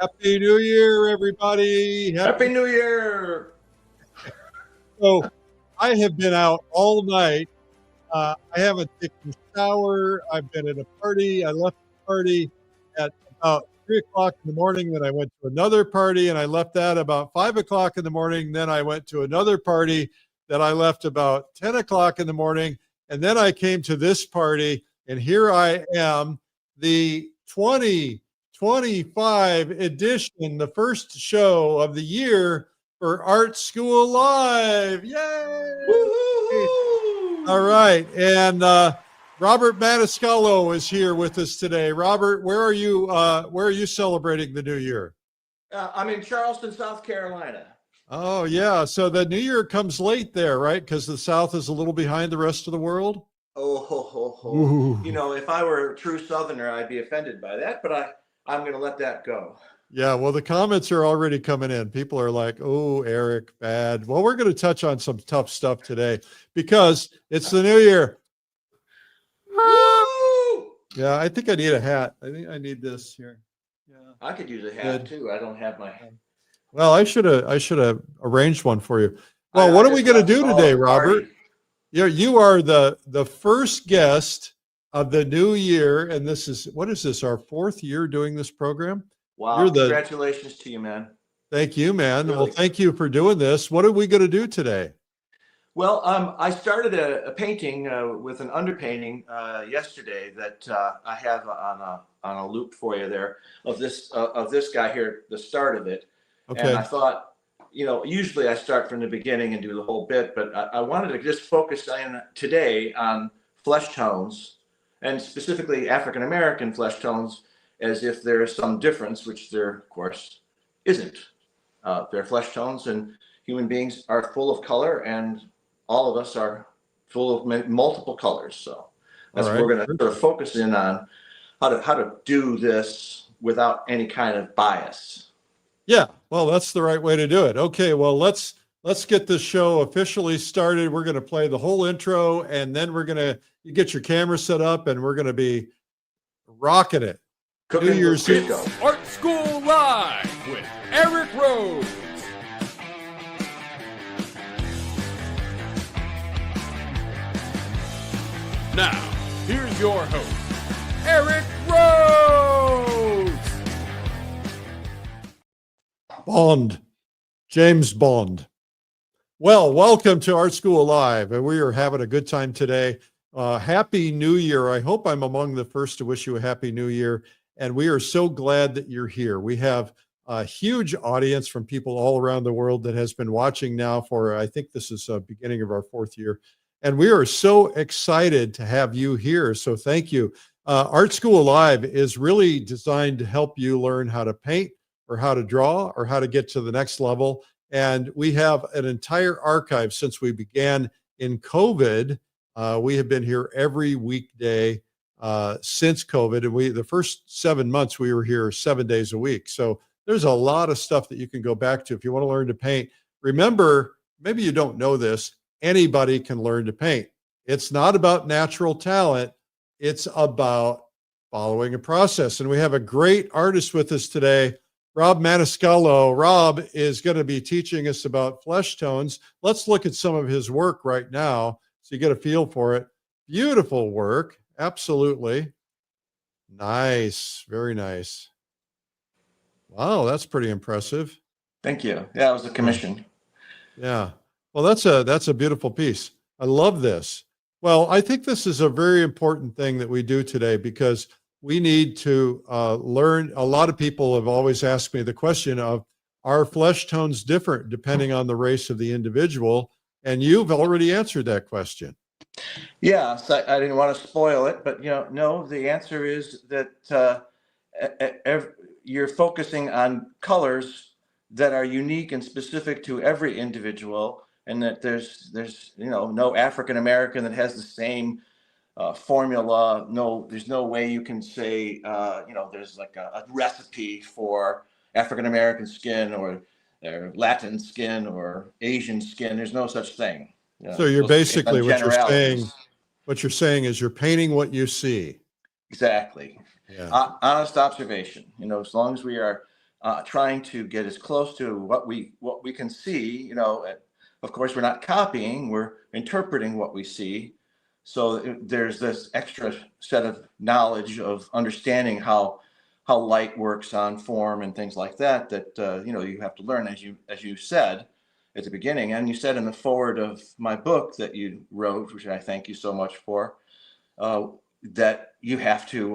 Happy New Year, everybody. Happy New Year. So I have been out all night. I haven't taken a shower. I've been at a party. I left the party at about 3 o'clock in the morning. Then I went to another party and I left that about 5 o'clock in the morning. Then I went to another party that I left about 10 o'clock in the morning. And then I came to this party, and here I am, the 2025 edition, the first show of the year for Art School Live. Yay! Woo-hoo-hoo! All right. And Robert Maniscalco is here with us today. Robert, where are you celebrating the new year? I'm in Charleston, South Carolina. Oh, yeah. So the new year comes late there, right? Because the South is a little behind the rest of the world. Oh, ho, ho, ho. Ooh. You know, if I were a true Southerner, I'd be offended by that, but I'm going to let that go. Yeah, well, the comments are already coming in. People are like, oh, Eric, bad. Well, we're going to touch on some tough stuff today because it's the new year. Woo! Yeah, I think I need a hat. I think I need this here. Yeah, I could use a hat too. I don't have my. Well, I should have arranged one for you. Well, what are we going to do today, Robert? You are the first guest of the new year, and what is this, our 4th year doing this program? Wow, congratulations to you, man. Thank you, man. Really? Well, thank you for doing this. What are we going to do today? Well, I started a painting with an underpainting yesterday that I have on a loop for you there of this guy here at the start of it. Okay. And I thought, you know, usually I start from the beginning and do the whole bit, but I wanted to just focus today on flesh tones, and specifically African-American flesh tones, as if there is some difference, which there, of course, isn't. They're flesh tones, and human beings are full of color, and all of us are full of multiple colors. So that's what we're going to sort of focus in on, how to do this without any kind of bias. Yeah, well, that's the right way to do it. Okay, well, let's get this show officially started. We're going to play the whole intro, and then you get your camera set up, and we're going to be rocking it. Cooking New Year's Eve. Art School Live with Eric Rose. Now, here's your host, Eric Rose. Bond, James Bond. Well, welcome to Art School Live, and we are having a good time today. Happy New Year. I hope I'm among the first to wish you a Happy New Year, and we are so glad that you're here. We have a huge audience from people all around the world that has been watching now for, I think this is the beginning of our 4th year, and we are so excited to have you here, so thank you. Art School Live is really designed to help you learn how to paint, or how to draw, or how to get to the next level. And we have an entire archive since we began in COVID. We have been here every weekday since COVID. And the first 7 months, we were here 7 days a week. So there's a lot of stuff that you can go back to if you want to learn to paint. Remember, maybe you don't know this, anybody can learn to paint. It's not about natural talent. It's about following a process. And we have a great artist with us today, Rob Maniscalco. Rob is going to be teaching us about flesh tones. Let's look at some of his work right now so you get a feel for it. Beautiful work. Absolutely. Nice. Very nice. Wow, that's pretty impressive. Thank you. Yeah, it was a commission. Yeah. Well, that's a beautiful piece. I love this. Well, I think this is a very important thing that we do today because we need to learn. A lot of people have always asked me the question of, are flesh tones different depending on the race of the individual? And you've already answered that question. Yeah, so I didn't want to spoil it, but no, the answer is that you're focusing on colors that are unique and specific to every individual, and that there's no African American that has the same formula. No, there's no way you can say, there's like a recipe for African American skin or Latin skin or Asian skin. There's no such thing. So you're basically what you're saying is you're painting what you see. Exactly. Yeah. Honest observation. As long as we are trying to get as close to what we can see. You know, of course, we're not copying; we're interpreting what we see. So there's this extra set of knowledge of understanding how light works on form and things like that. That you know, you have to learn, as you said at the beginning, and you said in the foreword of my book that you wrote, which I thank you so much for, that you have to,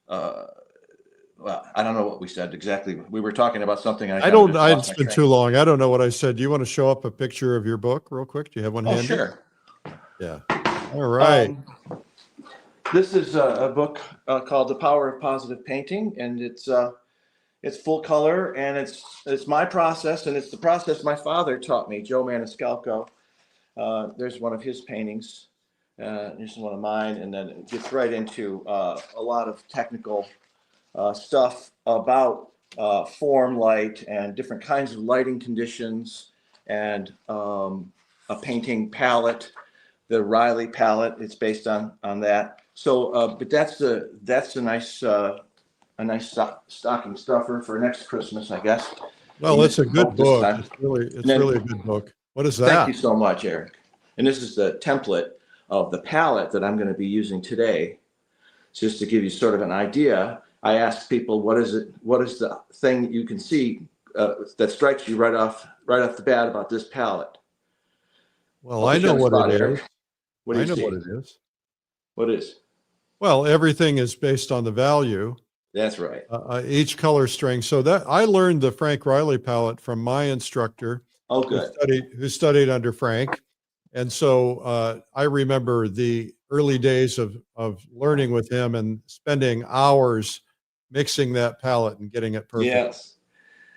well, I don't know what we said exactly. We were talking about something. I don't, it's been too long. I don't know what I said. Do you want to show up a picture of your book real quick? Do you have one handy? Sure. Yeah. All right. This is a book called The Power of Positive Painting, and it's full color, and it's my process, and it's the process my father taught me, Joe Maniscalco. There's one of his paintings. This is one of mine, and then it gets right into a lot of technical stuff about form, light, and different kinds of lighting conditions, and a painting palette, the Reilly palette. It's based on that. So, but that's a nice stocking stuffer for next Christmas, I guess. Well, it's a good book. It's really a good book. What is that? Thank you so much, Eric. And this is the template of the palette that I'm going to be using today. Just to give you sort of an idea, I asked people, what is the thing that you can see that strikes you right off the bat about this palette? Well, I know what it is. What do you see? What it is. What is? Well, everything is based on the value. That's right. Each color string. So that I learned the Frank Reilly palette from my instructor. Oh, good. Who studied under Frank. And so I remember the early days of learning with him and spending hours mixing that palette and getting it perfect. Yes.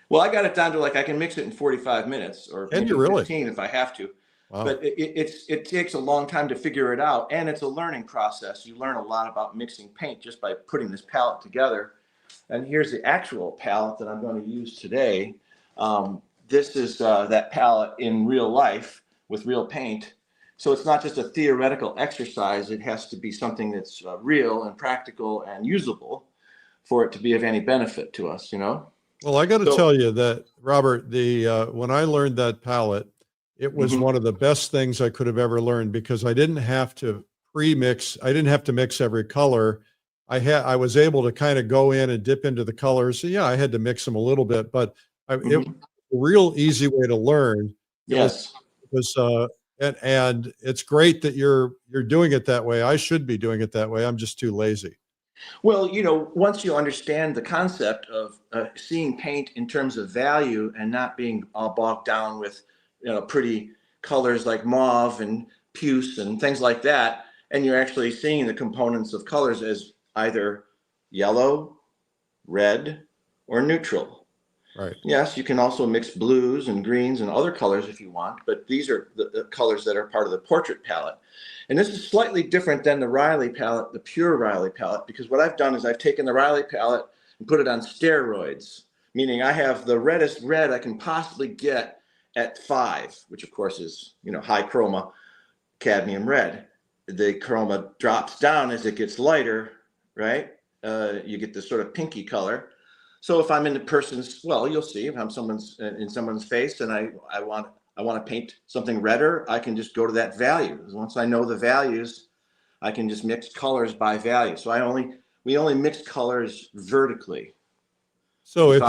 Well, I got it down to like I can mix it in 45 minutes or maybe 15 if I have to. Wow. But it takes a long time to figure it out, and it's a learning process. You learn a lot about mixing paint just by putting this palette together. And here's the actual palette that I'm going to use today. This is that palette in real life with real paint. So it's not just a theoretical exercise. It has to be something that's real and practical and usable for it to be of any benefit to us, you know? Well, I got to tell you that, Robert, when I learned that palette, it was one of the best things I could have ever learned, because I didn't have to pre-mix. I didn't have to mix every color. I was able to kind of go in and dip into the colors. So yeah, I had to mix them a little bit, but it was a real easy way to learn. Yes. And it's great that you're doing it that way. I should be doing it that way. I'm just too lazy. Well, you know, once you understand the concept of seeing paint in terms of value and not being all bogged down with, you know, pretty colors like mauve and puce and things like that, and you're actually seeing the components of colors as either yellow, red, or neutral. Right. Yes, you can also mix blues and greens and other colors if you want, but these are the colors that are part of the portrait palette. And this is slightly different than the Reilly palette, the pure Reilly palette, because what I've done is I've taken the Reilly palette and put it on steroids, meaning I have the reddest red I can possibly get at 5, which of course is, you know, high chroma cadmium red. The chroma drops down as it gets lighter, right? You get this sort of pinky color. So if I'm in the person's, well, you'll see if I'm in someone's face and I want to paint something redder, I can just go to that value. Once I know the values, I can just mix colors by value. So we only mix colors vertically. So if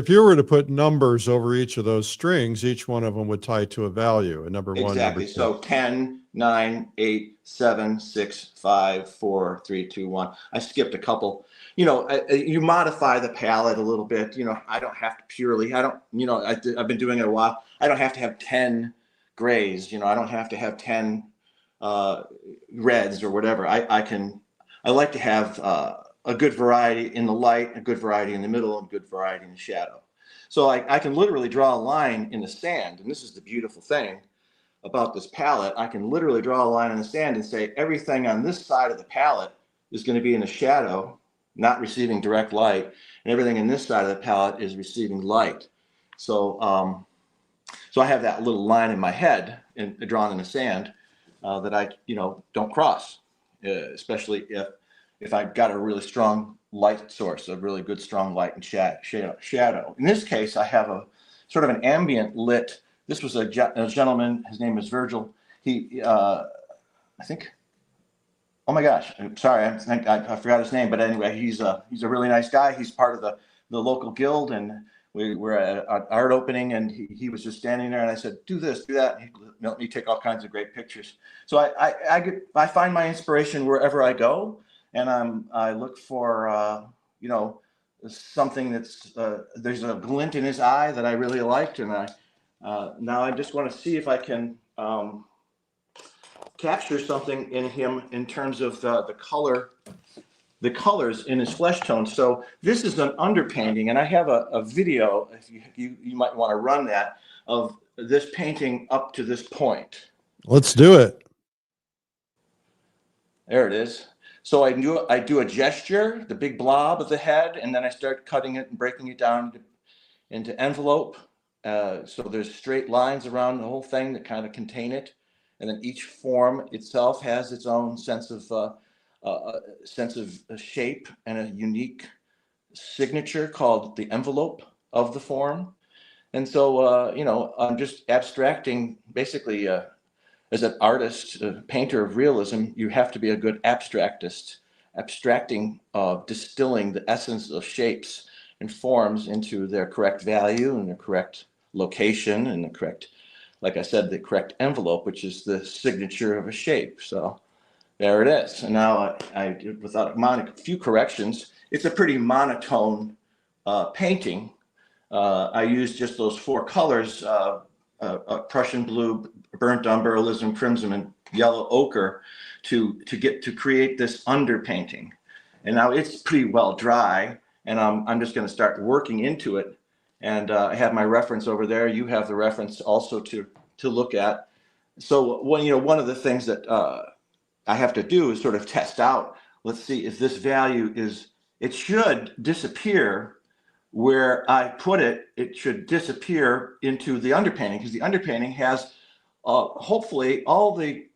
you were to put numbers over each of those strings, each one of them would tie to a value, a number one. Exactly. So 10, 9, 8, 7, 6, 5, 4, 3, 2, 1. I skipped a couple. You know, you modify the palette a little bit. You know, I don't have to purely, I've been doing it a while. I don't have to have 10 grays. You know, I don't have to have 10 reds or whatever. I like to have a good variety in the light, a good variety in the middle, and a good variety in the shadow. So I can literally draw a line in the sand. And this is the beautiful thing about this palette. I can literally draw a line in the sand and say everything on this side of the palette is going to be in the shadow, not receiving direct light, and everything in this side of the palette is receiving light. So I have that little line in my head drawn in the sand that I don't cross, especially if I've got a really strong light source, a really good strong light and shadow. In this case, I have a sort of an ambient lit. This was a gentleman. His name is Virgil. He, I think. Oh my gosh! I'm sorry. I forgot his name. But anyway, he's a really nice guy. He's part of the local guild, and we were at an art opening, and he was just standing there, and I said, "Do this, do that." And he let me take all kinds of great pictures. So I find my inspiration wherever I go, and I look for you know, something that's there's a glint in his eye that I really liked, and now I just want to see if I can capture something in him in terms of the colors in his flesh tone. So this is an underpainting, and I have a video, if you might want to run that, of this painting up to this point. Let's do it. There it is. So I do a gesture, the big blob of the head, and then I start cutting it and breaking it down into envelope. So there's straight lines around the whole thing that kind of contain it. And then each form itself has its own sense of shape and a unique signature called the envelope of the form. And so, you know, I'm just abstracting basically. As an artist, a painter of realism, you have to be a good abstractist, abstracting, distilling the essence of shapes and forms into their correct value and their correct location and the correct, like I said, the correct envelope, which is the signature of a shape. So there it is. And now I without a few corrections, it's a pretty monotone painting. I used just those four colors, Prussian blue, burnt umber, alizarin crimson, and yellow ochre to create this underpainting. And now it's pretty well dry, and I'm just going to start working into it. And I have my reference over there. You have the reference also to look at. So one of the things that I have to do is sort of test out. Let's see if this value it should disappear where I put it. It should disappear into the underpainting, because the underpainting has hopefully all the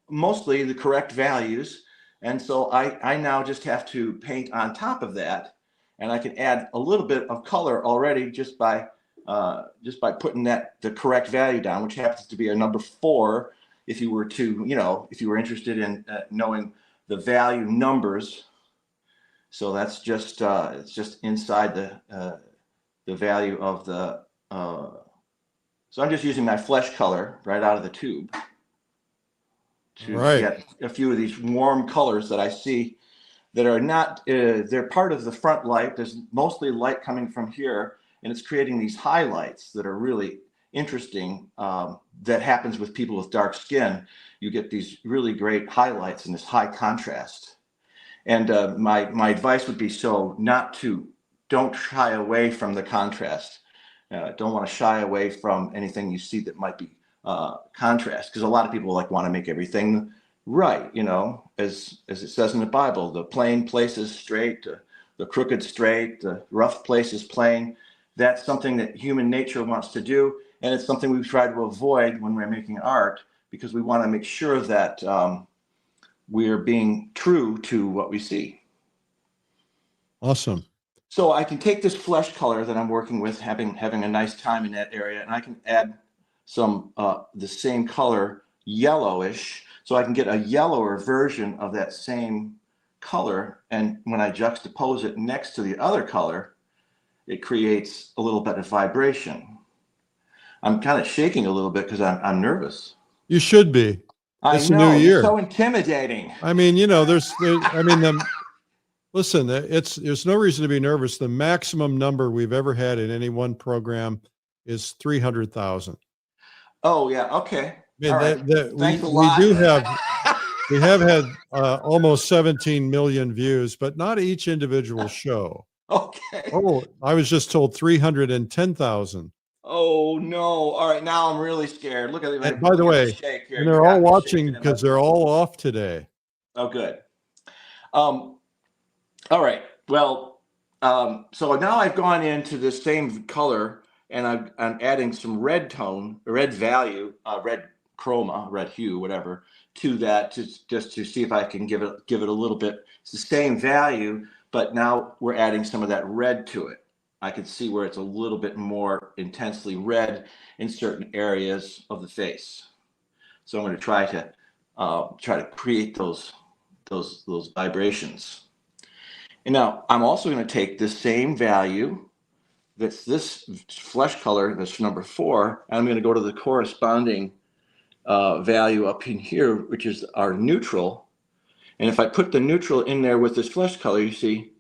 mostly the correct values. And so I now just have to paint on top of that, and I can add a little bit of color already just by putting the correct value down, which happens to be a number 4. If you were to, if you were interested in knowing the value numbers. So that's just it's just inside the value of the. So I'm just using my flesh color right out of the tube to get a few of these warm colors that I see that are not. They're part of the front light. There's mostly light coming from here, and it's creating these highlights that are really interesting. That happens with people with dark skin. You get these really great highlights in this high contrast. And my advice would be don't shy away from the contrast. Don't want to shy away from anything you see that might be contrast, because a lot of people want to make everything right, as it says in the Bible, the plain place is straight, the crooked straight, the rough place is plain. That's something that human nature wants to do, and it's something we try to avoid when we're making art, because we want to make sure that we're being true to what we see. Awesome. So I can take this flesh color that I'm working with, having a nice time in that area, and I can add some the same color, yellowish, so I can get a yellower version of that same color. And when I juxtapose it next to the other color, it creates a little bit of vibration. I'm kind of shaking a little bit because I'm nervous. You should be. It's I know, a new year. It's so intimidating. I mean, listen, there's no reason to be nervous. The maximum number we've ever had in any one program is 300,000. Oh yeah, okay. I mean, we have had almost 17 million views, but not each individual show. Okay. Oh, I was just told 310,000. Oh no! All right, now I'm really scared. Look at it. And by the way, and they're all watching because they're all off today. Oh, good. All right. Well, so now I've gone into the same color, and I'm adding some red value, red chroma, red hue, whatever, to that just to see if I can give it a little bit. It's the same value, but now we're adding some of that red to it. I can see where it's a little bit more intensely red in certain areas of the face. So I'm going to try to create those vibrations. And now I'm also going to take this same value, that's this flesh color, that's number 4, and I'm going to go to the corresponding value up in here, which is our neutral. And if I put the neutral in there with this flesh color, you see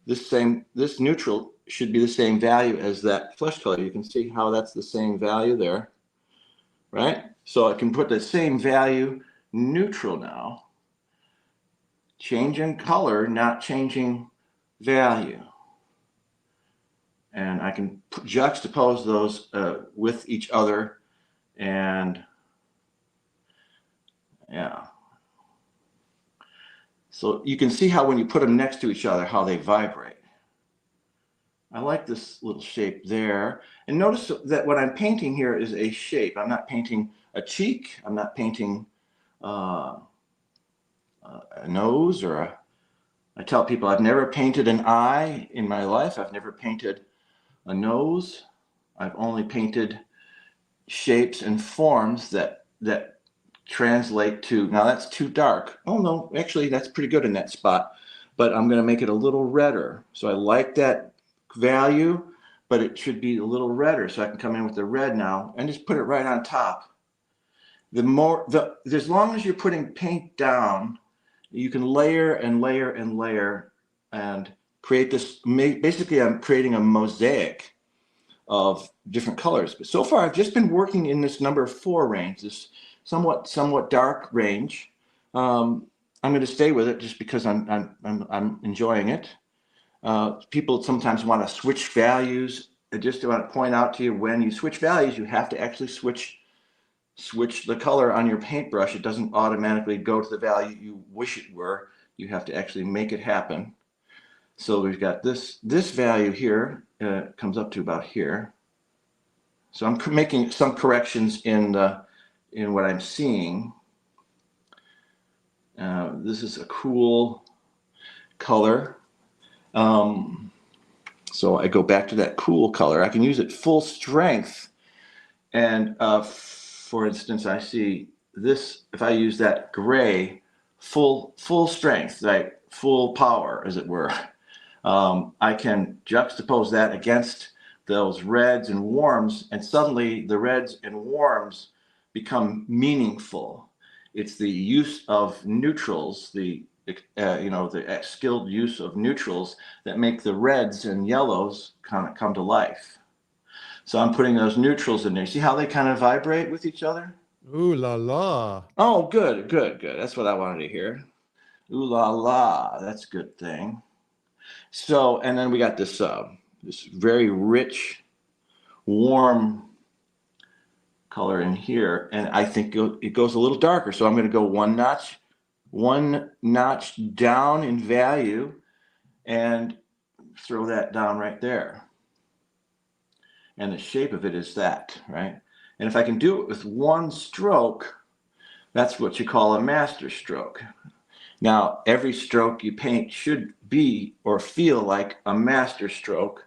this neutral should be the same value as that flesh color. You can see how that's the same value there, right? So I can put the same value neutral now, changing color, not changing value. And I can juxtapose those with each other, and yeah. So you can see how when you put them next to each other, how they vibrate. I like this little shape there. And notice that what I'm painting here is a shape. I'm not painting a cheek. I'm not painting a nose or a... I tell people I've never painted an eye in my life. I've never painted a nose. I've only painted shapes and forms that translate to... Now that's too dark. Oh no, actually that's pretty good in that spot. But I'm going to make it a little redder. So I like that value, but it should be a little redder, so I can come in with the red now and just put it right on top. As long as you're putting paint down, you can layer and layer and layer and create this. Basically, I'm creating a mosaic of different colors. But so far, I've just been working in this number 4 range, this somewhat dark range. I'm going to stay with it just because I'm enjoying it. People sometimes want to switch values. I just want to point out to you, when you switch values, you have to actually switch the color on your paintbrush. It doesn't automatically go to the value you wish it were. You have to actually make it happen. So we've got this value here, comes up to about here. So I'm making some corrections in what I'm seeing. This is a cool color. So I go back to that cool color. I can use it full strength. And for instance, I see this, if I use that gray, full strength, like full power, as it were, I can juxtapose that against those reds and warms, and suddenly the reds and warms become meaningful. It's the use of neutrals, the skilled use of neutrals that make the reds and yellows kind of come to life. So I'm putting those neutrals in there. See how they kind of vibrate with each other? Ooh la la. Oh, good. That's what I wanted to hear. Ooh la la, that's a good thing. So, and then we got this very rich, warm color in here, and I think it goes a little darker. So I'm going to go one notch down in value and throw that down right there. And the shape of it is that, right? And if I can do it with one stroke, that's what you call a master stroke. Now, every stroke you paint should be or feel like a master stroke.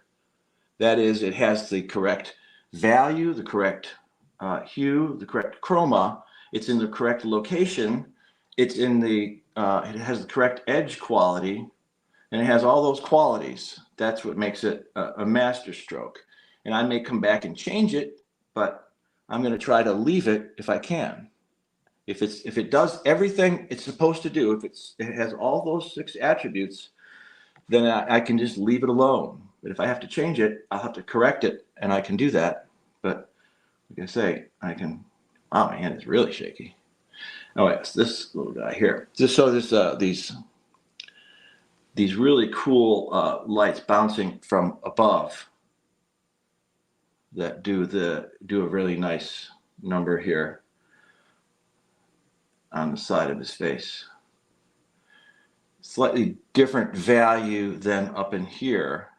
That is, it has the correct value, the correct hue, the correct chroma. It's in the correct location. It's in the, it has the correct edge quality, and it has all those qualities. That's what makes it a master stroke. And I may come back and change it, but I'm going to try to leave it if I can. If it does everything it's supposed to do, if it has all those 6 attributes, then I can just leave it alone. But if I have to change it, I'll have to correct it, and I can do that. But like I say, I can. Wow, my hand is really shaky. Oh yes, this little guy here. These really cool lights bouncing from above that do a really nice number here on the side of his face. Slightly different value than up in here.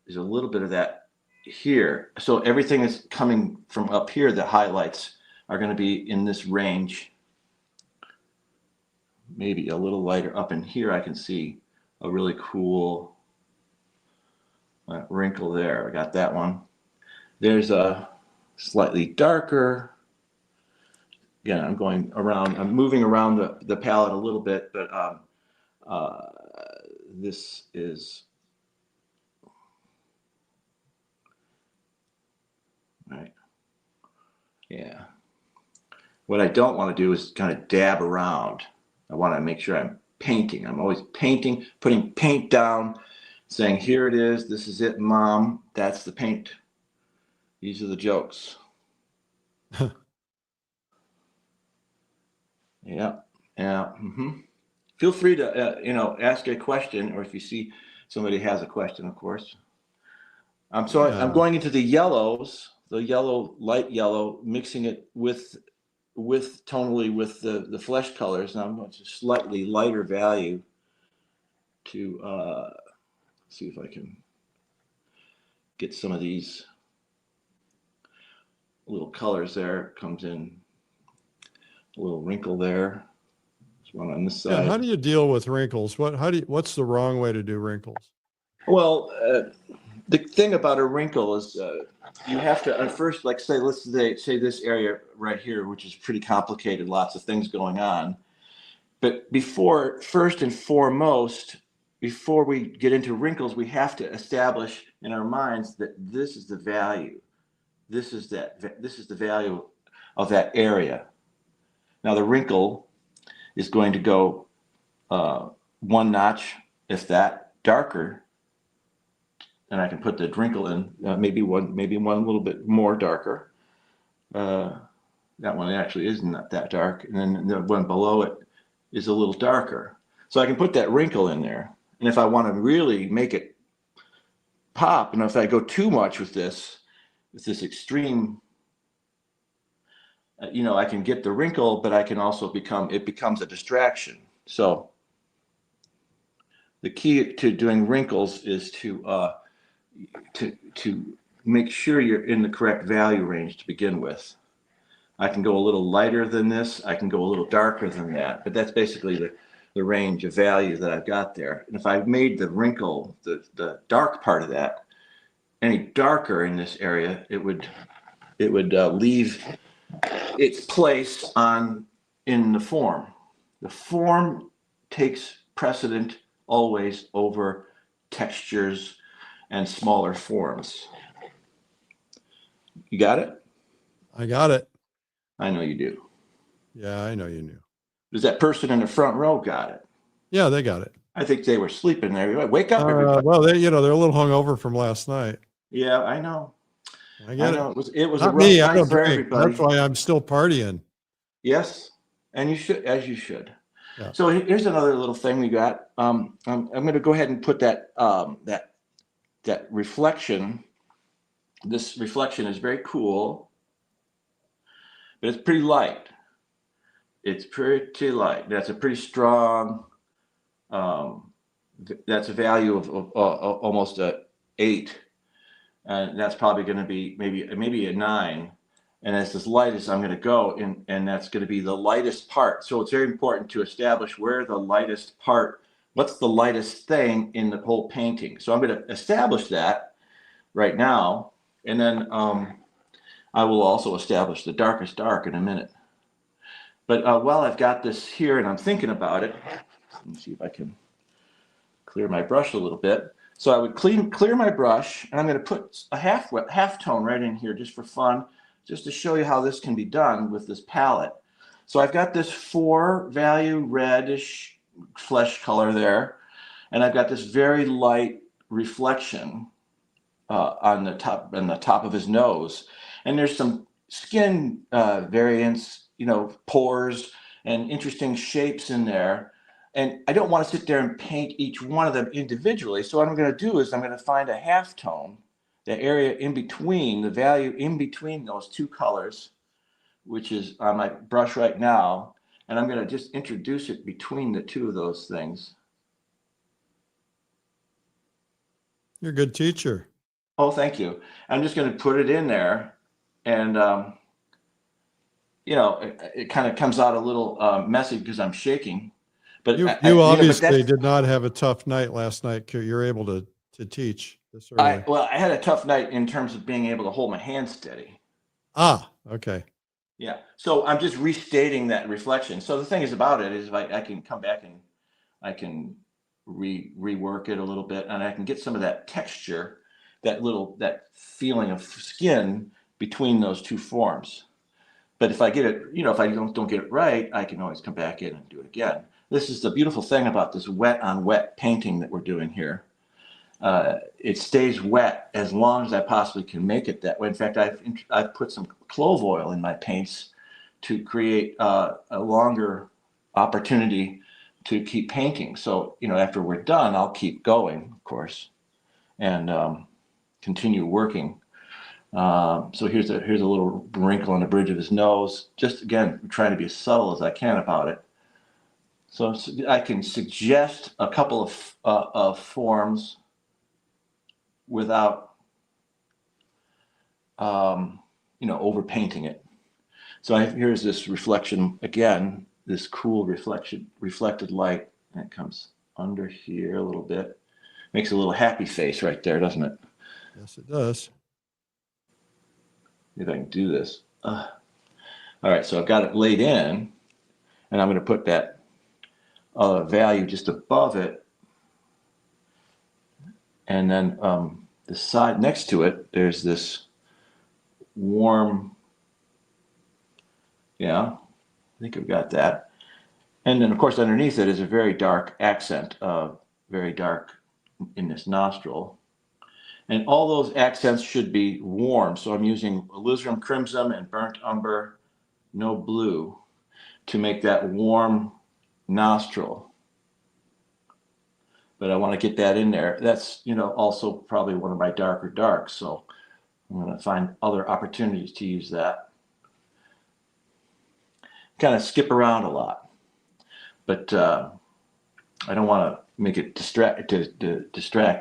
There's a little bit of that here. So everything that's coming from up here, the highlights are going to be in this range. maybe a little lighter up in here, I can see a really cool wrinkle there. I got that one. There's a slightly darker. Again, I'm moving around the palette a little bit, but this is, right, yeah. What I don't want to do is kind of dab around. I want to make sure I'm painting. I'm always painting, putting paint down, saying, here it is, this is it, Mom, that's the paint. These are the jokes. Yeah, yeah. Feel free to, ask a question, or if you see somebody has a question, of course. I'm going into the yellows, the yellow, light yellow, mixing it tonally with the flesh colors. Now I'm going to slightly lighter value to see if I can get some of these little colors there. Comes in a little wrinkle there. There's one on this side. Yeah, how do you deal with wrinkles? What's the wrong way to do wrinkles? Well, the thing about a wrinkle is you have to first, like let's say this area right here, which is pretty complicated, lots of things going on. But first and foremost, before we get into wrinkles, we have to establish in our minds that this is the value. This is the value of that area. Now the wrinkle is going to go one notch, if that, darker. And I can put the wrinkle in, maybe one little bit more darker. That one actually is not that dark. And then the one below it is a little darker. So I can put that wrinkle in there. And if I want to really make it pop, and if I go too much with this extreme, I can get the wrinkle, but I can also it becomes a distraction. So the key to doing wrinkles is to make sure you're in the correct value range to begin with. I can go a little lighter than this. I can go a little darker than that, but that's basically the range of value that I've got there. And if I made the wrinkle, the dark part of that, any darker in this area, it would leave its place in the form. The form takes precedent always over textures and smaller forms. You got it? I got it. I know you do. Yeah, I know you knew. Does that person in the front row got it? Yeah, they got it. I think they were sleeping there. Wake up, everybody. Well, they're a little hungover from last night. Yeah, I know. I get it. It was Not a rough me. I night don't for drink. everybody. That's why I'm still partying. Yes, and you should, as you should. Yeah. So here's another little thing we got. I'm going to go ahead and put that reflection. This reflection is very cool, but it's pretty light. It's pretty light. That's a pretty strong. That's a value of almost a 8, and that's probably going to be maybe a 9. And that's as light as I'm going to go, and that's going to be the lightest part. So it's very important to establish where the lightest part, what's the lightest thing in the whole painting. So I'm going to establish that right now, and then I will also establish the darkest dark in a minute. But while I've got this here and I'm thinking about it, let me see if I can clear my brush a little bit. So I would clear my brush, and I'm going to put a half tone right in here just for fun, just to show you how this can be done with this palette. So I've got this 4 value reddish flesh color there, and I've got this very light reflection on the top of his nose, and there's some skin variants, pores and interesting shapes in there. And I don't want to sit there and paint each one of them individually. So what I'm going to do is I'm going to find a half tone, the area in between, the value in between those 2 colors, which is on my brush right now. And I'm going to just introduce it between the 2 of those things. You're a good teacher. Oh, thank you. I'm just going to put it in there. And, it kind of comes out a little messy because I'm shaking. But You but obviously that's, did not have a tough night last night. You're able to teach this early. I had a tough night in terms of being able to hold my hand steady. Ah, okay. Yeah. So I'm just restating that reflection. So the thing is about it is I can come back and I can rework it a little bit, and I can get some of that texture, that feeling of skin between those two forms. But if I get it, if I don't get it right, I can always come back in and do it again. This is the beautiful thing about this wet on wet painting that we're doing here. It stays wet as long as I possibly can make it that way. In fact, I've put some clove oil in my paints to create a longer opportunity to keep painting. So, after we're done, I'll keep going, of course, and continue working. So here's a little wrinkle on the bridge of his nose. Just again, trying to be as subtle as I can about it. So I can suggest a couple of forms without, overpainting it. So here's this reflection again, this cool reflected light, and it comes under here a little bit. Makes a little happy face right there, doesn't it? Yes, it does. If I can do this. All right, so I've got it laid in, and I'm going to put that value just above it. And then the side next to it, there's this warm, I think I've got that. And then, of course, underneath it is a very dark accent, very dark in this nostril. And all those accents should be warm. So I'm using alizarin crimson and burnt umber, no blue, to make that warm nostril. But I want to get that in there. That's, also probably one of my darker darks. So I'm going to find other opportunities to use that. Kind of skip around a lot, but I don't want to make it distract.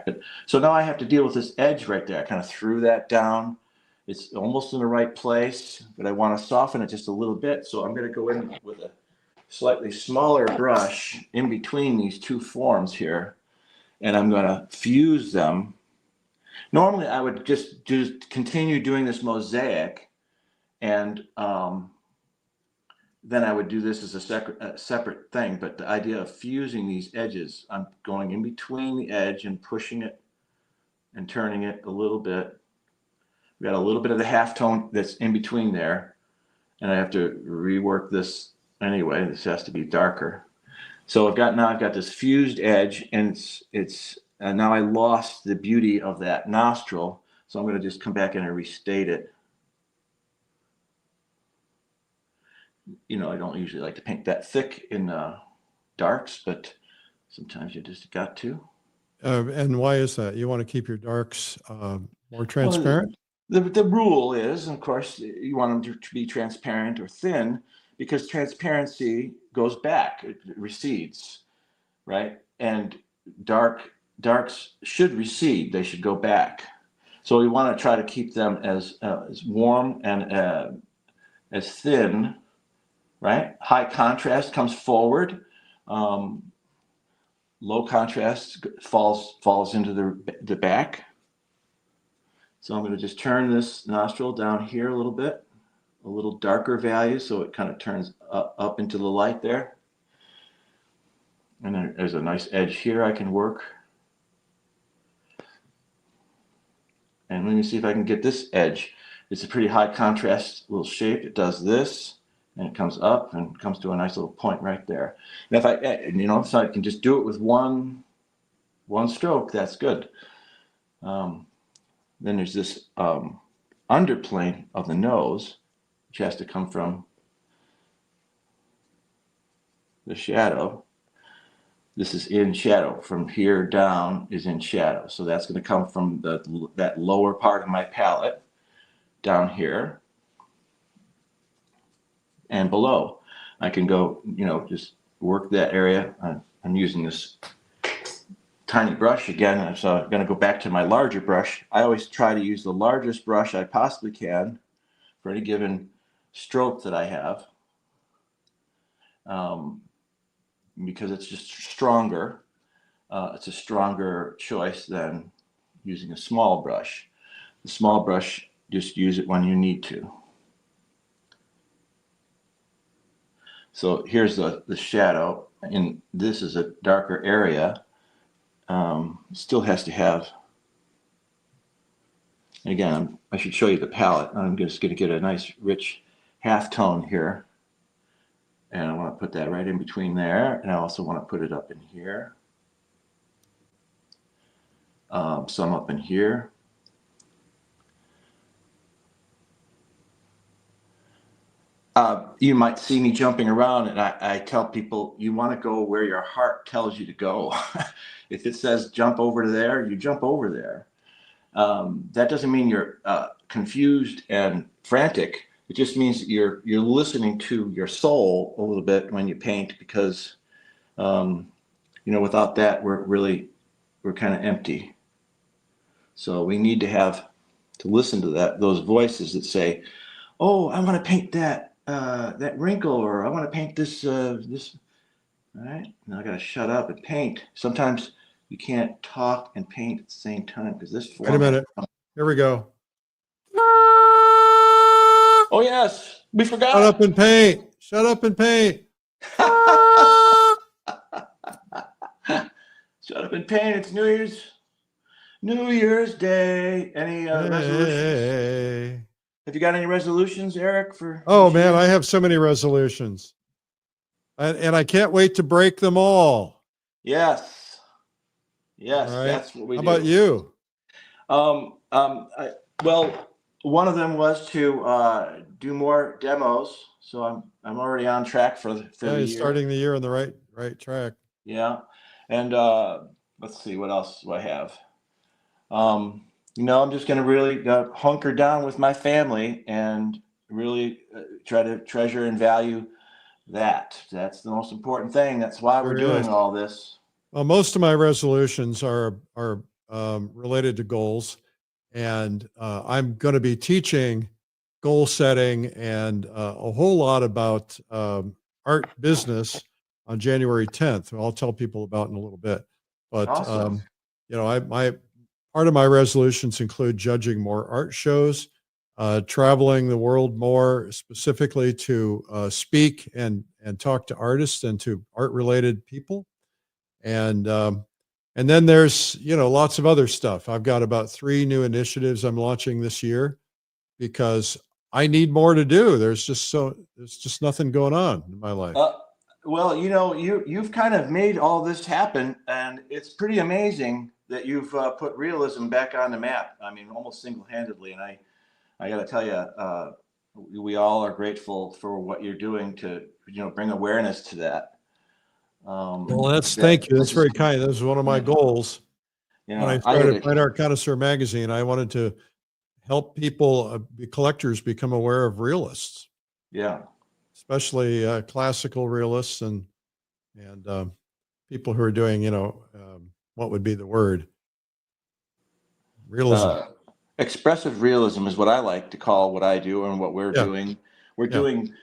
But so now I have to deal with this edge right there. I kind of threw that down. It's almost in the right place, but I want to soften it just a little bit. So I'm going to go in with a slightly smaller brush in between these two forms here, and I'm going to fuse them. Normally, I would just continue doing this mosaic, and then I would do this as a separate thing. But the idea of fusing these edges, I'm going in between the edge and pushing it and turning it a little bit. We've got a little bit of the halftone that's in between there, and I have to rework this anyway. This has to be darker. So I've got this fused edge, and it's now I lost the beauty of that nostril. So I'm going to just come back in and restate it. I don't usually like to paint that thick in darks, but sometimes you just got to. And why is that? You want to keep your darks more transparent? Well, the rule is, of course, you want them to be transparent or thin, because transparency goes back, it recedes, right? And darks should recede; they should go back. So we want to try to keep them as warm and as thin. Right? High contrast comes forward. Low contrast falls into the back. So I'm going to just turn this nostril down here a little darker value, so it kind of turns up into the light there. And then there's a nice edge here I can work. And let me see if I can get this edge. It's a pretty high contrast little shape. It does this. And it comes up and comes to a nice little point right there. And if so I can just do it with one stroke, that's good. Then there's this underplane of the nose, which has to come from the shadow. This is in shadow. From here down is in shadow. So that's going to come from that lower part of my palette down here. And below, I can go, just work that area. I'm using this tiny brush again, so I'm going to go back to my larger brush. I always try to use the largest brush I possibly can for any given stroke that I have. because it's just stronger. It's a stronger choice than using a small brush. The small brush, just use it when you need to. So here's the shadow, and this is a darker area. Still has to have, and again, I should show you the palette. I'm just going to get a nice rich half tone here. And I want to put that right in between there. And I also want to put it up in here. Some up in here. You might see me jumping around, and I tell people, you want to go where your heart tells you to go. If it says jump over there, you jump over there. That doesn't mean you're confused and frantic. It just means that you're listening to your soul a little bit when you paint, because without that, we're kind of empty. So we need to listen to those voices that say, oh, I want to paint that wrinkle, or I want to paint this. All right, now I got to shut up and paint. Sometimes you can't talk and paint at the same time, because this form. Wait a minute. Here we go. Oh yes, we forgot. Shut up and paint. Shut up and paint. Shut up and paint. It's New Year's Day. Any resolutions? Have you got any resolutions, Eric? Oh man, I have so many resolutions, and I can't wait to break them all. Yes, Right. That's what we do. How about you? Well, one of them was to do more demos. So I'm already on track for the year. Starting the year on the right track. Yeah, and let's see, what else do I have? I'm just going to really hunker down with my family and really try to treasure and value that. That's the most important thing. That's why we're doing all this. Well, most of my resolutions are related to goals, and I'm going to be teaching goal setting and a whole lot about art business on January 10th. I'll tell people about in a little bit. But awesome. Part of my resolutions include judging more art shows, traveling the world more, specifically to speak and talk to artists and to art-related people. And then there's, lots of other stuff. I've got about 3 new initiatives I'm launching this year because I need more to do. There's just nothing going on in my life. Well, you've kind of made all this happen, and it's pretty amazing that you've put realism back on the map. I mean, almost single-handedly. And I got to tell you, we all are grateful for what you're doing to, bring awareness to that. Well, thank you. That's very kind. That was one of my goals. When I started Fine Art Connoisseur magazine, I wanted to help people, collectors, become aware of realists. Yeah. Especially classical realists and people who are doing, what would be the word? Realism. Expressive realism is what I like to call what I do and what we're doing. We're doing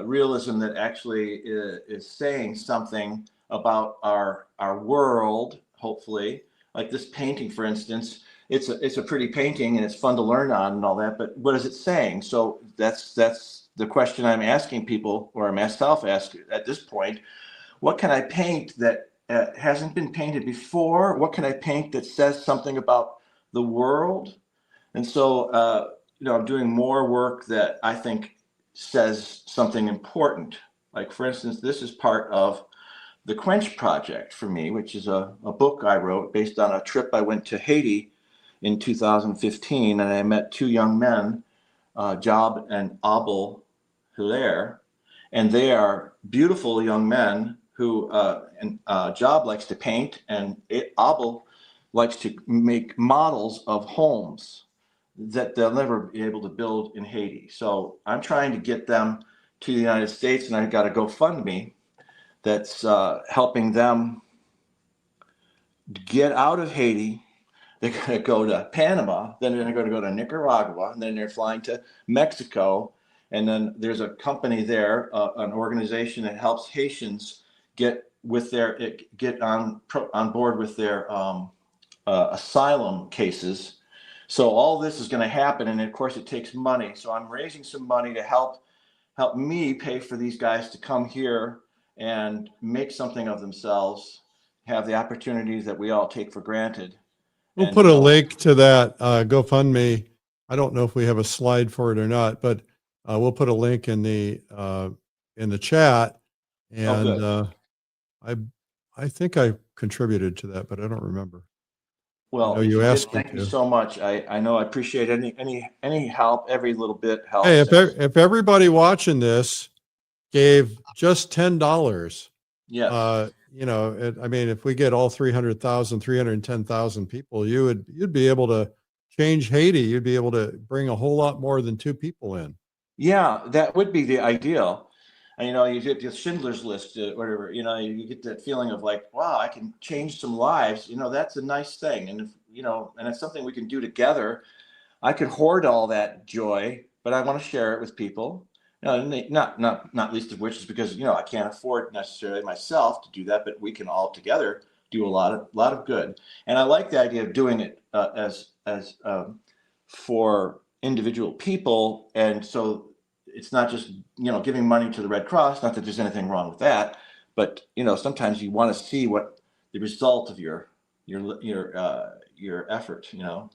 realism that actually is saying something about our world, hopefully. Like this painting, for instance, it's a pretty painting and it's fun to learn on and all that, but what is it saying? So that's the question I'm asking people, or I'm myself asking at this point. What can I paint that hasn't been painted before? What can I paint that says something about the world? And so, I'm doing more work that I think says something important. Like, for instance, this is part of the 𝗙𝗵 project for me, which is a book I wrote based on a trip I went to Haiti in 2015, and I met 2 young men, 𝗤𝗲𝗲 and 𝗙𝗲𝗲𝗀𝗀𝗀, and they are beautiful young men who, 𝗤𝗲𝗲 likes to paint, and 𝗙𝗲𝗲𝗀𝗀 likes to make models of homes that they'll never be able to build in Haiti. So I'm trying to get them to the United States, and I've got a GoFundMe that's helping them get out of Haiti. They're going to go to Panama, then they're going to go to Nicaragua, and then they're flying to Mexico. And then there's a company there, an organization that helps Haitians get with their get on board with their asylum cases. So all this is going to happen, and of course it takes money. So I'm raising some money to help me pay for these guys to come here and make something of themselves, have the opportunities that we all take for granted. We'll And put a so- link to that GoFundMe. I don't know if we have a slide for it or not, but we'll put a link in the chat. And I think I contributed to that, but I don't remember. Well, know if you you did, asked me thank you to. so much. I know I appreciate any help. Every little bit helps. Hey, if everybody watching this gave just $10, Yes. you know, I mean, if we get all 300,000, 310,000 people, you'd be able to change Haiti. You'd be able to bring a whole lot more than 2 people in. Yeah, that would be the ideal. And, you know, you get the Schindler's List, whatever, you know, you get that feeling of like, wow, I can change some lives. You know, that's a nice thing. And if, you know, and it's something we can do together. I could hoard all that joy, but I want to share it with people. You know, not least of which is because, you know, I can't afford necessarily myself to do that, but we can all together do a lot of good. And I like the idea of doing it as for individual people. And so it's not just, you know, giving money to the Red Cross, not that there's anything wrong with that, but, you know, sometimes you want to see what the result of your effort, you know.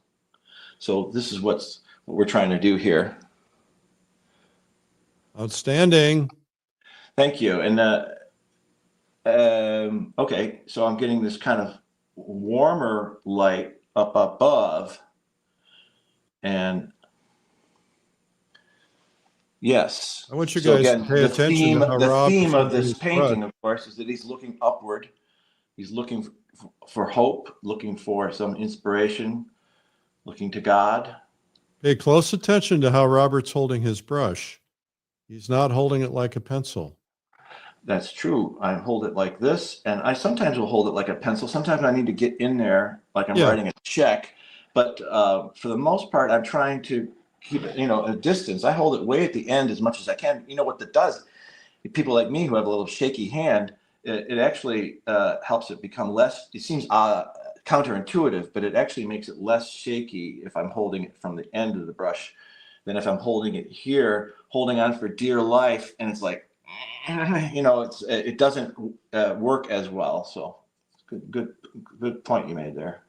So this is what we're trying to do here. Outstanding. Thank you. And okay, so I'm getting this kind of warmer light up above, and yes. I want you So guys again, to pay attention to how the Rob theme of holding this his painting, brush. of course, is that he's looking upward. He's looking for hope, looking for some inspiration, looking to God. Pay close attention to how Robert's holding his brush. He's not holding it like a pencil. That's true. I hold it like this, and I sometimes will hold it like a pencil. Sometimes I need to get in there like I'm writing a check. But for the most part, I'm trying to keep it, you know, a distance. I hold it way at the end as much as I can. You know what that does? People like me who have a little shaky hand, it actually helps it become less. It seems counterintuitive, but it actually makes it less shaky if I'm holding it from the end of the brush than if I'm holding it here, holding on for dear life, and it's like, you know, it doesn't work as well. So good point you made there.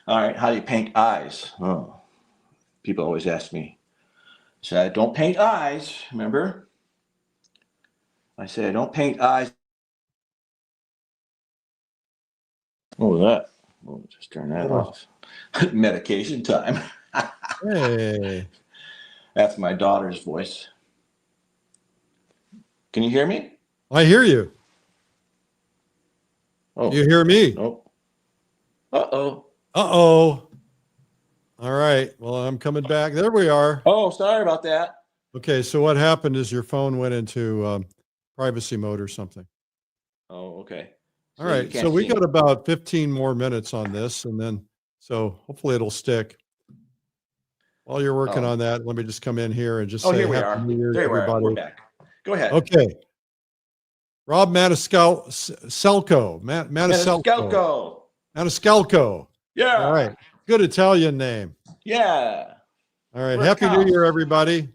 All right, how do you paint eyes? Oh, people always ask me. I say, I don't paint eyes, remember? I say, I don't paint eyes. What was that? We'll just turn that off. Medication time. Hey. That's my daughter's voice. Can you hear me? I hear you. Oh. You hear me? Oh. Uh-oh. Uh-oh. All right. Well, I'm coming back. There we are. Oh, sorry about that. Okay. So what happened is your phone went into privacy mode or something. Oh, okay. All right. So we got about 15 more minutes on this, and then so hopefully it'll stick. While you're working on that, let me just come in here and just say here we Happy are. New Year to There we are. everybody. We're back. Go ahead. Okay. Rob Maniscalco. Maniscalco. Yeah. All right. Good Italian name. Yeah. All right. Happy New Year, everybody.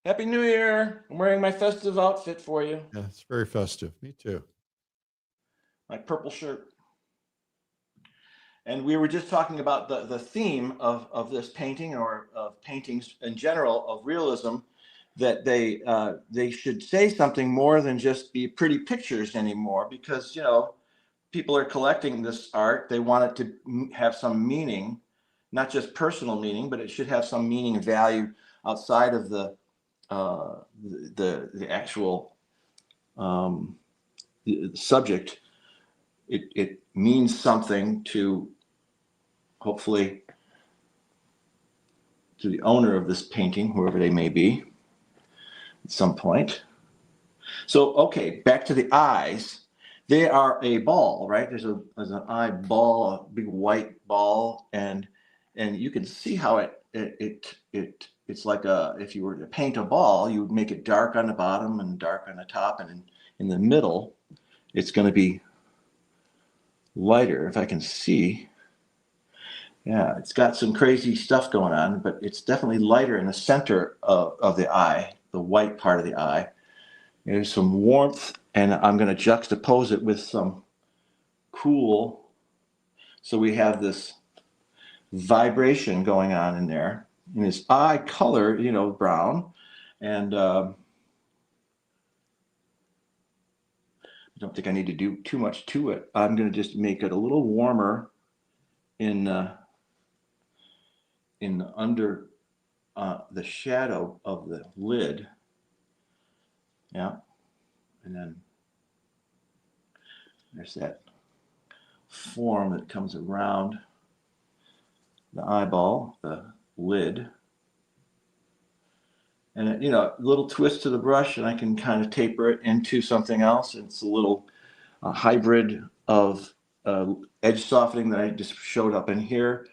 Happy New Year. I'm wearing my festive outfit for you. Yeah, it's very festive. Me too. My purple shirt. And we were just talking about the theme of this painting, or of paintings in general, of realism, that they should say something more than just be pretty pictures anymore, because, you know, people are collecting this art. They want it to have some meaning, not just personal meaning, but it should have some meaning and value outside of the actual the subject. It means something to, hopefully, to the owner of this painting, whoever they may be, at some point. So, okay, back to the eyes. They are a ball, right? There's an eye ball, a big white ball, and you can see how it it's like if you were to paint a ball, you would make it dark on the bottom and dark on the top, and in the middle, it's going to be lighter. If I can see, yeah, it's got some crazy stuff going on, but it's definitely lighter in the center of the eye, the white part of the eye. There's some warmth, and I'm going to juxtapose it with some cool. So we have this vibration going on in there. And his eye color, you know, brown. And I don't think I need to do too much to it. I'm going to just make it a little warmer in under the shadow of the lid. Yeah. And then there's that form that comes around the eyeball, the lid. And, you know, a little twist to the brush, and I can kind of taper it into something else. It's a little hybrid of edge softening that I just showed up in here.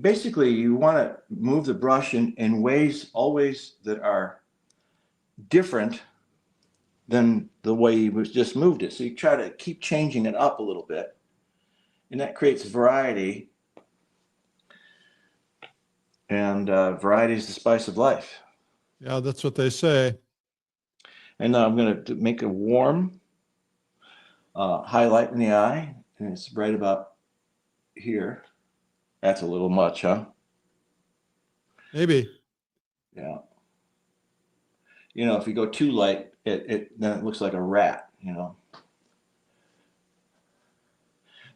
Basically, you want to move the brush in ways always that are different than the way you just moved it. So you try to keep changing it up a little bit, and that creates variety. And variety is the spice of life. Yeah, that's what they say. And now I'm going to make a warm highlight in the eye, and it's right about here. That's a little much, huh? Maybe. Yeah. You know, if you go too light, then it looks like a rat, you know.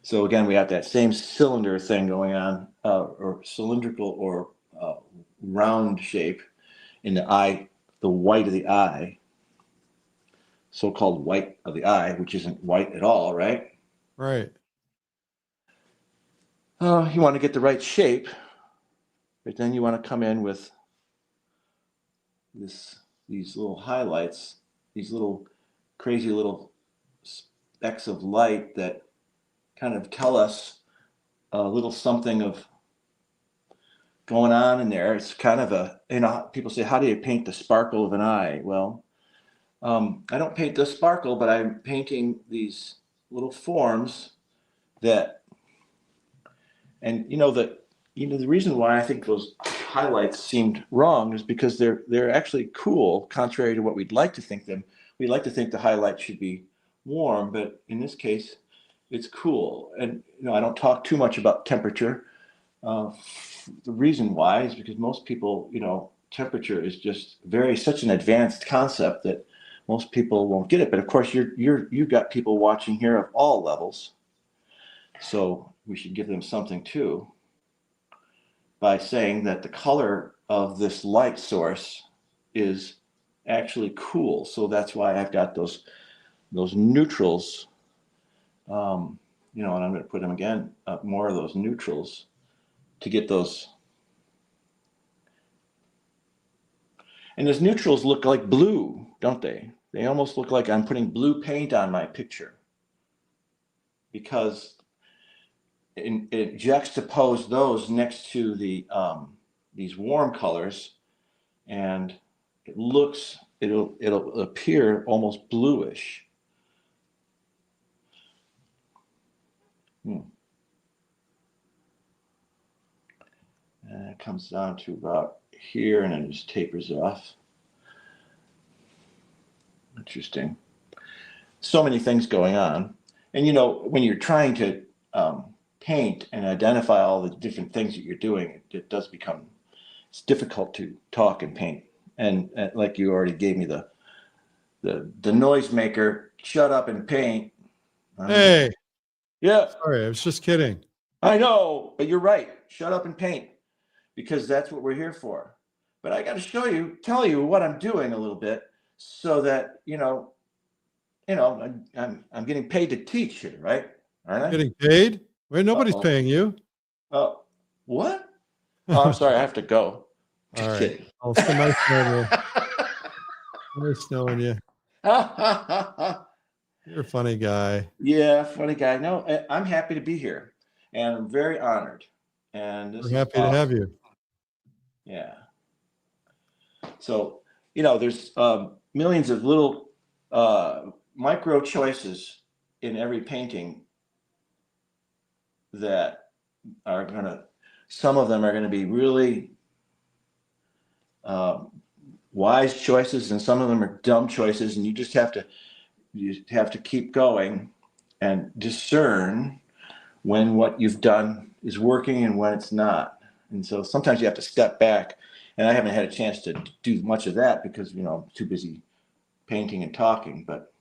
So again, we have that same cylinder thing going on, or cylindrical or round shape in the eye, the white of the eye, so-called white of the eye, which isn't white at all, right? Right. You want to get the right shape, but then you want to come in with these little highlights, these little crazy little specks of light that kind of tell us a little something of going on in there. It's kind of a, you know, people say, how do you paint the sparkle of an eye? Well, I don't paint the sparkle, but I'm painting these little forms that, and the reason why I think those highlights seemed wrong is because they're actually cool, contrary to what we'd like to think them. We'd like to think the highlight should be warm, but in this case, it's cool. And I don't talk too much about temperature. The reason why is because most people, temperature is just such an advanced concept that most people won't get it. But of course, you've got people watching here of all levels, so we should give them something too by saying that the color of this light source is actually cool. So that's why I've got those neutrals. And I'm going to put them again, more of those neutrals to get those. And those neutrals look like blue, don't they? They almost look like I'm putting blue paint on my picture, because it juxtaposed those next to the these warm colors, and it'll appear almost bluish. And it comes down to about here, and then it just tapers off. Interesting. So many things going on. And when you're trying to paint and identify all the different things that you're doing, it does become, it's difficult to talk and paint. And like you already gave me the noisemaker, shut up and paint. Hey. Yeah. Sorry, I was just kidding. I know, but you're right. Shut up and paint, because that's what we're here for. But I got to tell you what I'm doing a little bit, so that I'm getting paid to teach here, right? Aren't I? Getting paid? Wait, nobody's paying you. What? Oh, I'm sorry, I have to go. All right. Kidding. Oh, it's so nice knowing you. Nice knowing you. You're a funny guy. Yeah, funny guy. No, I'm happy to be here, and I'm very honored. And this We're is happy to have awesome. you. Yeah. So, there's millions of little micro choices in every painting that are some of them are going to be really wise choices, and some of them are dumb choices, and you have to keep going and discern when what you've done is working and when it's not. And so sometimes you have to step back, and I haven't had a chance to do much of that because I'm too busy painting and talking. But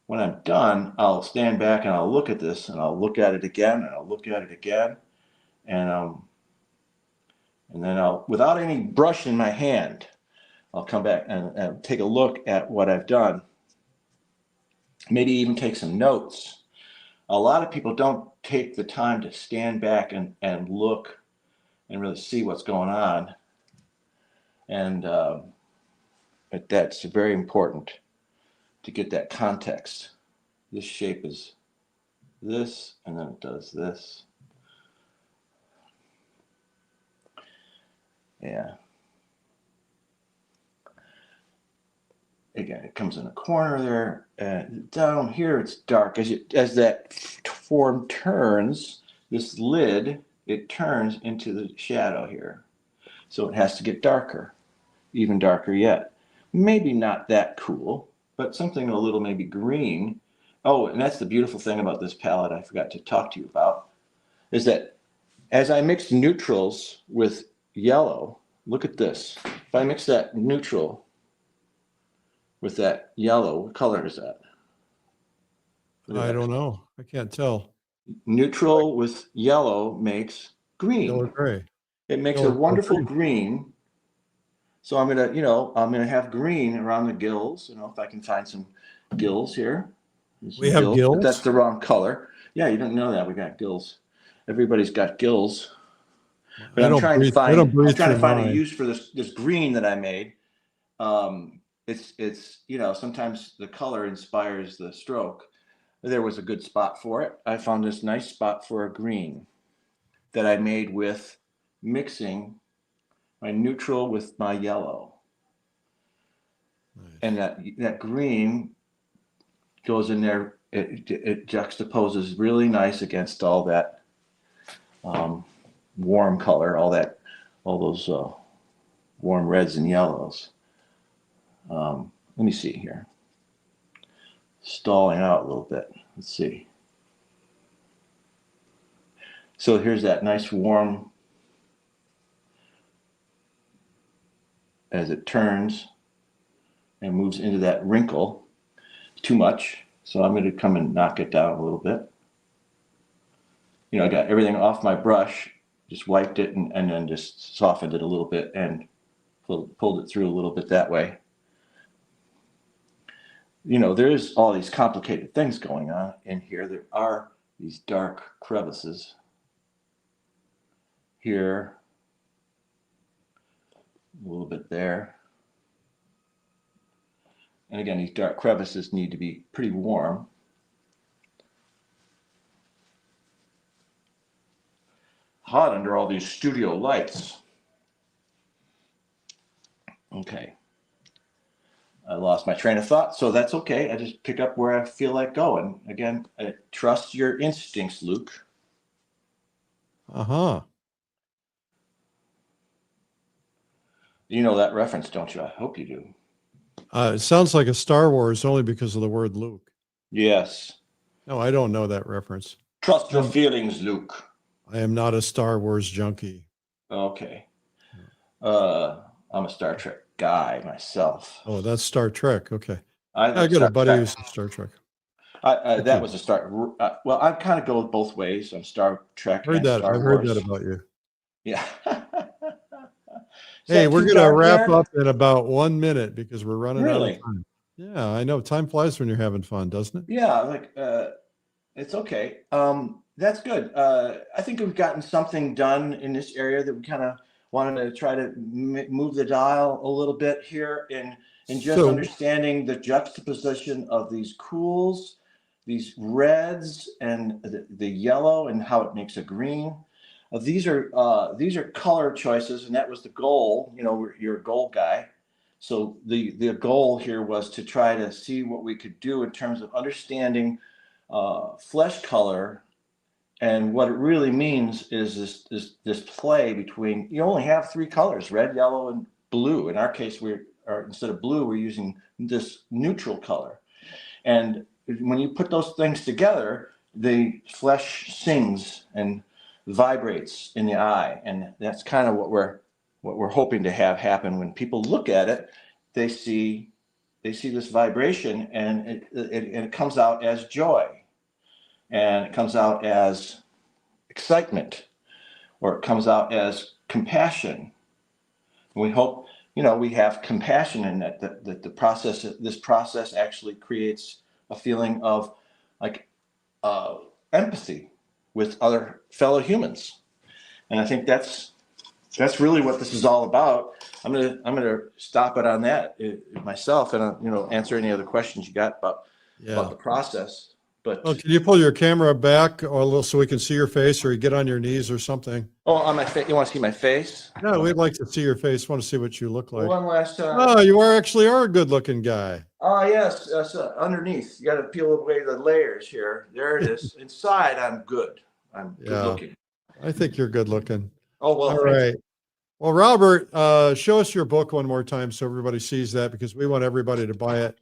when I'm done, I'll stand back and I'll look at this, and I'll look at it again, and I'll look at it again, and then I'll, without any brush in my hand, I'll come back and take a look at what I've done. Maybe even take some notes. A lot of people don't take the time to stand back and look and really see what's going on. And but that's very important to get that context. This shape is this, and then it does this. Yeah. Again, it comes in a corner there, and down here it's dark. As that form turns, this lid, it turns into the shadow here. So it has to get darker, even darker yet. Maybe not that cool, but something a little maybe green. Oh, and that's the beautiful thing about this palette I forgot to talk to you about, is that as I mix neutrals with yellow, look at this. If I mix that neutral with that yellow, what color is that? I don't know. I can't tell. Neutral with yellow makes green. Yellow gray. It makes Yellow a wonderful green. green. So I'm gonna have green around the gills. If I can find some gills here. We have gills? But that's the wrong color. Yeah, you didn't know that. We got gills. Everybody's got gills. But I'm trying to find a use for this green that I made. It's sometimes the color inspires the stroke. There was a good spot for it. I found this nice spot for a green that I made with mixing my neutral with my yellow. Nice. And that green goes in there. It juxtaposes really nice against all that warm color, all those warm reds and yellows. Let me see here. Stalling out a little bit. Let's see. So here's that nice warm, as it turns and moves into that wrinkle. Too much. So I'm going to come and knock it down a little bit. I got everything off my brush, just wiped it and then just softened it a little bit and pulled it through a little bit that way. There's all these complicated things going on in here. There are these dark crevices here, a little bit there. And again, these dark crevices need to be pretty warm. Hot under all these studio lights. Okay. I lost my train of thought, so that's okay. I just pick up where I feel like going. Again, trust your instincts, Luke. Uh-huh. You know that reference, don't you? I hope you do. It sounds like a Star Wars only because of the word Luke. Yes. No, I don't know that reference. Trust your feelings, Luke. I am not a Star Wars junkie. Okay. I'm a Star Trek guy myself. Oh, that's Star Trek. Okay. I got a buddy who's in Star Trek. That was a Star. Well, I kind of go both ways. I'm Star Trek and Star Wars. I've heard that about you. Yeah. Hey, we're going to wrap up in about 1 minute because we're running out of time. Yeah, I know. Time flies when you're having fun, doesn't it? Yeah, it's okay. That's good. I think we've gotten something done in this area that we kind of wanted to try to move the dial a little bit here in just understanding the juxtaposition of these cools, these reds and the yellow and how it makes a green. These are color choices, and that was the goal. You know, you're a goal guy. So the goal here was to try to see what we could do in terms of understanding flesh color. And what it really means is this play between, you only have three colors, red, yellow, and blue. In our case, instead of blue, we're using this neutral color. And when you put those things together, the flesh sings and vibrates in the eye. And that's kind of what we're hoping to have happen. When people look at it, they see this vibration, and it comes out as joy. And it comes out as excitement, or it comes out as compassion. And we hope, we have compassion in that this process actually creates a feeling of like empathy with other fellow humans. And I think that's really what this is all about. I'm gonna stop it on that myself, and answer any other questions you got about the process. But can you pull your camera back a little so we can see your face, or you get on your knees or something? Oh, on my face. You want to see my face? No, we'd like to see your face. Want to see what you look like. One last time. Oh, you are a good-looking guy. Oh, yes. Underneath, you got to peel away the layers here. There it is. Inside, I'm good. I'm good looking. I think you're good looking. Oh, well. All right. Well, Robert, show us your book one more time so everybody sees that, because we want everybody to buy it.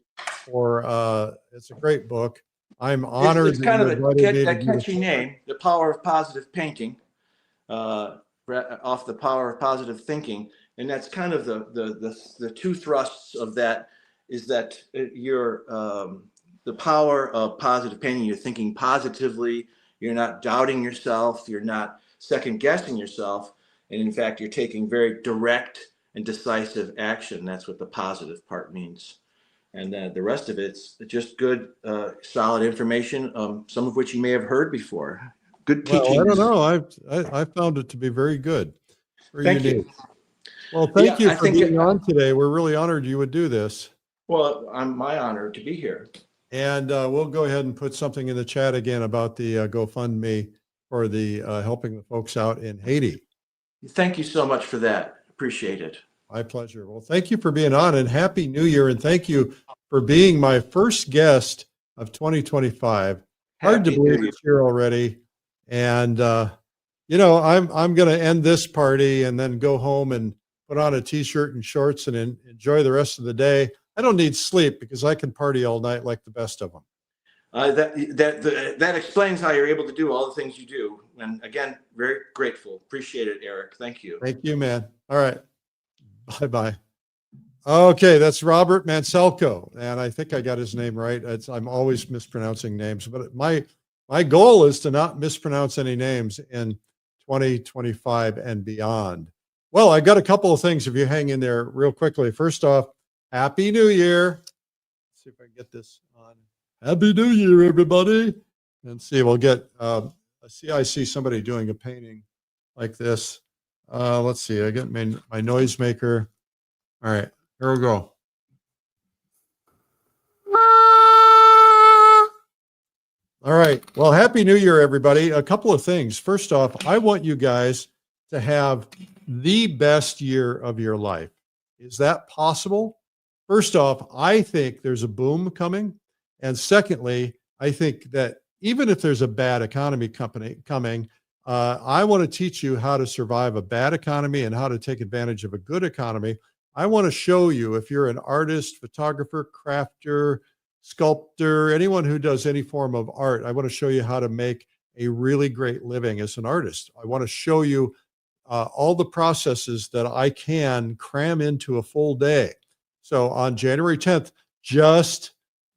It's a great book. I'm honored. It's kind of a catchy name, The Power of Positive Painting, off The Power of Positive Thinking. And that's kind of the two thrusts of that, is that you're the power of positive painting. You're thinking positively. You're not doubting yourself. You're not second guessing yourself. And in fact, you're taking very direct and decisive action. That's what the positive part means. And the rest of it's just good, solid information, some of which you may have heard before. Good teaching. Well, I don't know. I found it to be very good. Thank you. Well, thank you for being on today. We're really honored you would do this. Well, I'm my honor to be here. And we'll go ahead and put something in the chat again about the GoFundMe for the helping the folks out in Haiti. Thank you so much for that. Appreciate it. My pleasure. Well, thank you for being on, and Happy New Year. And tgoing for being my first guest of 2025. Hard to believe it's here already. And, I'm going to end this party and then go home and put on a t-shirt and shorts and enjoy the rest of the day. I don't need sleep because I can party all night like the best of them. That explains how you're able to do all the things you do. And again, very grateful. Appreciate it, Eric. Thank you. Thank you, man. All right. Bye-bye. Okay, that's Robert Maniscalco, and I think I got his name right. I'm always mispronouncing names, but my goal is to not mispronounce any names in 2025 and beyond. Well, I got a couple of things if you hang in there real quickly. First off, Happy New Year. Let's see if I can get this on. Happy New Year, everybody. And see, we'll get, I see somebody doing a painting like this. Let's see, I got my noisemaker. All right, here we go. All right, well, Happy New Year, everybody. A couple of things. First off, I want you guys to have the best year of your life. Is that possible? First off, I think there's a boom coming. And secondly, I think that even if there's a bad economy coming, I want to teach you how to survive a bad economy and how to take advantage of a good economy. I want to show you, if you're an artist, photographer, crafter, sculptor, anyone who does any form of art, I want to show you how to make a really great living as an artist. I want to show you all the processes that I can cram into a full day. So on January 10th, just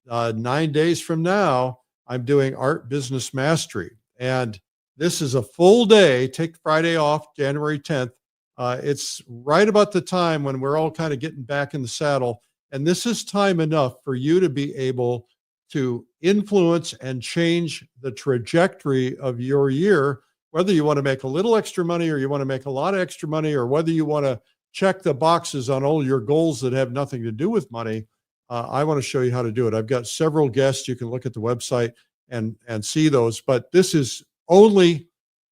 9 days from now, I'm doing Art Business Mastery. And this is a full day. Take Friday off, January 10th. It's right about the time when we're all kind of getting back in the saddle. And this is time enough for you to be able to influence and change the trajectory of your year, whether you want to make a little extra money or you want to make a lot of extra money, or whether you want to check the boxes on all your goals that have nothing to do with money. I want to show you how to do it. I've got several guests. You can look at the website and see those, but this is only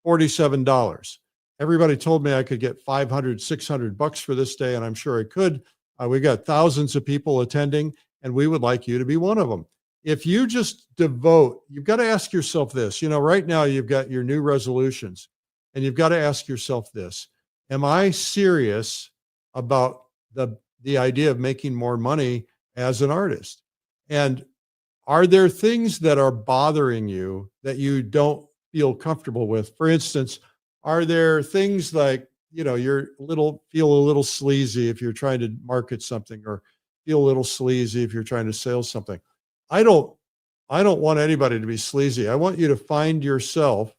$47. everybody told me I could get 500, 600 bucks for this day, and I'm sure I could. We got thousands of people attending, and we would like you to be one of them. If you just devote, you've got to ask yourself this, right now you've got your new resolutions, and you've got to ask yourself this: am I serious about the idea of making more money as an artist? And are there things that are bothering you that you don't feel comfortable with? For instance, are there things like, feel a little sleazy if you're trying to market something, or feel a little sleazy if you're trying to sell something? I don't want anybody to be sleazy. I want you to find yourself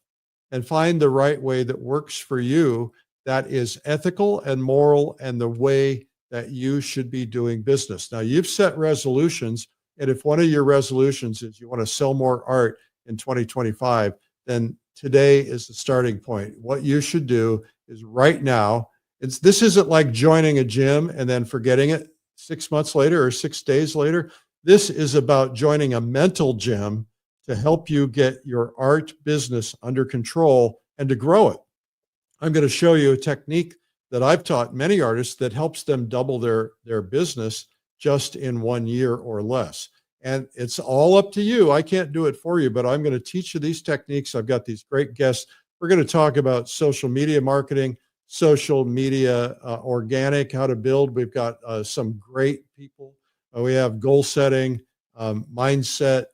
and find the right way that works for you, that is ethical and moral and the way that you should be doing business. Now, you've set resolutions, and if one of your resolutions is you want to sell more art in 2025, then today is the starting point. What you should do is right now, this isn't like joining a gym and then forgetting it 6 months later or 6 days later. This is about joining a mental gym to help you get your art business under control and to grow it. I'm going to show you a technique that I've taught many artists that helps them double their business just in 1 year or less. And it's all up to you. I can't do it for you, but I'm going to teach you these techniques. I've got these great guests. We're going to talk about social media marketing, social media organic, how to build. We've got some great people. We have goal setting, mindset,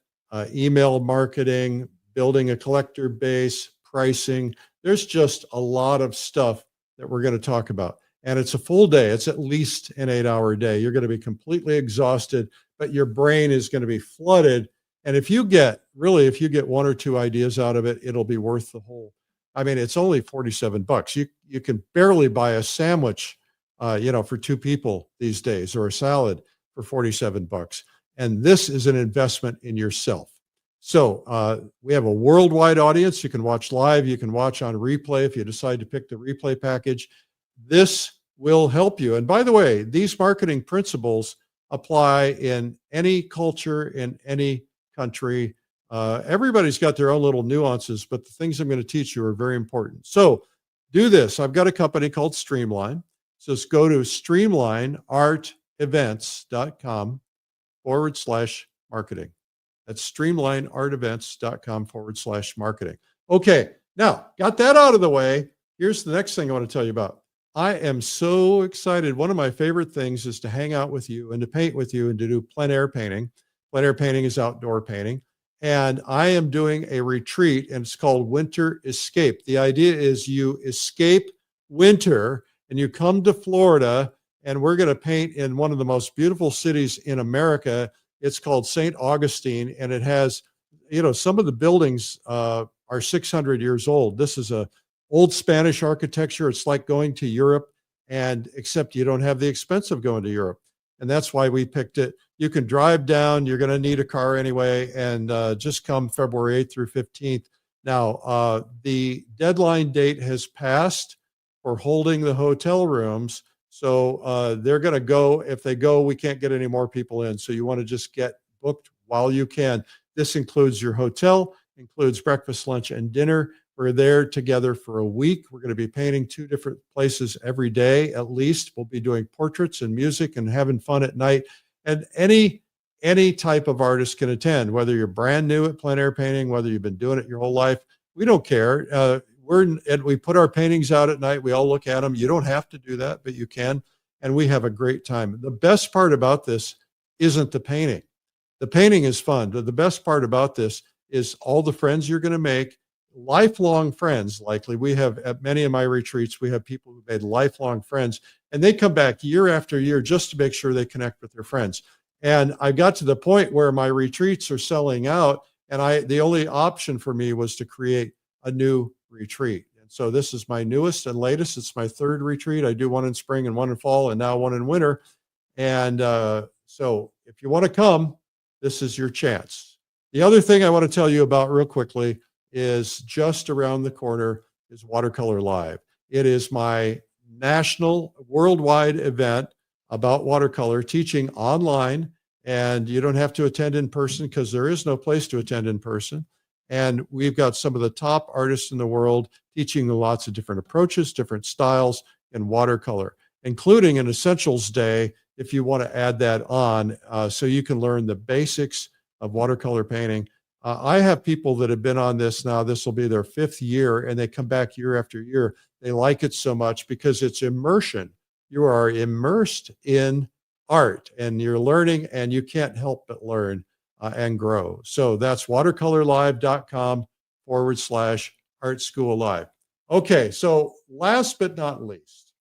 email marketing, building a collector base, pricing. There's just a lot of stuff that we're going to talk about. And it's a full day. It's at least an 8-hour day. You're going to be completely exhausted, but your brain is going to be flooded. And if you get 1 or 2 ideas out of it, it'll be worth the whole. I mean, it's only 47 bucks. You can barely buy a sandwich, for 2 people these days, or a salad for 47 bucks. And this is an investment in yourself. So we have a worldwide audience. You can watch live. You can watch on replay if you decide to pick the replay package. This will help you. And by the way, these marketing principles apply in any culture, in any country. Everybody's got their own little nuances, but the things I'm going to teach you are very important. So do this. I've got a company called Streamline. So just go to streamlineartevents.com/marketing. That's streamlineartevents.com/marketing. Okay, now got that out of the way. Here's the next thing I want to tell you about. I am so excited. One of my favorite things is to hang out with you and to paint with you and to do plein air painting. Plein air painting is outdoor painting. And I am doing a retreat, and it's called Winter Escape. The idea is you escape winter and you come to Florida, and we're going to paint in one of the most beautiful cities in America. It's called St. Augustine, and it has, some of the buildings are 600 years old. This is a old Spanish architecture. It's like going to Europe, and except you don't have the expense of going to Europe. And that's why we picked it. You can drive down. You're going to need a car anyway, and just come February 8th through 15th. Now, the deadline date has passed for holding the hotel rooms. So they're going to go. If they go, we can't get any more people in. So you want to just get booked while you can. This includes your hotel, includes breakfast, lunch, and dinner. We're there together for a week. We're going to be painting 2 different places every day, at least. We'll be doing portraits and music and having fun at night. And any type of artist can attend, whether you're brand new at plein air painting, whether you've been doing it your whole life. We don't care. We put our paintings out at night. We all look at them. You don't have to do that, but you can. And we have a great time. The best part about this isn't the painting. The painting is fun, but the best part about this is all the friends you're going to make, lifelong friends. Likely, we have at many of my retreats, we have people who made lifelong friends, and they come back year after year just to make sure they connect with their friends. And I got to the point where my retreats are selling out, and the only option for me was to create a new retreat. And so this is my newest and latest. It's my 3rd retreat. I do one in spring and one in fall, and now one in winter. And so if you want to come, this is your chance. The other thing I want to tell you about real quickly is just around the corner is Watercolor Live. It is my national worldwide event about watercolor, teaching online, and you don't have to attend in person because there is no place to attend in person. And we've got some of the top artists in the world teaching lots of different approaches, different styles in watercolor, including an essentials day if you want to add that on, so you can learn the basics of watercolor painting. I have people that have been on this now. This will be their 5th year, and they come back year after year. They like it so much because it's immersion. You are immersed in art, and you're learning, and you can't help but learn and grow. So that's watercolorlive.com/Art School Live. Okay, so last but not least,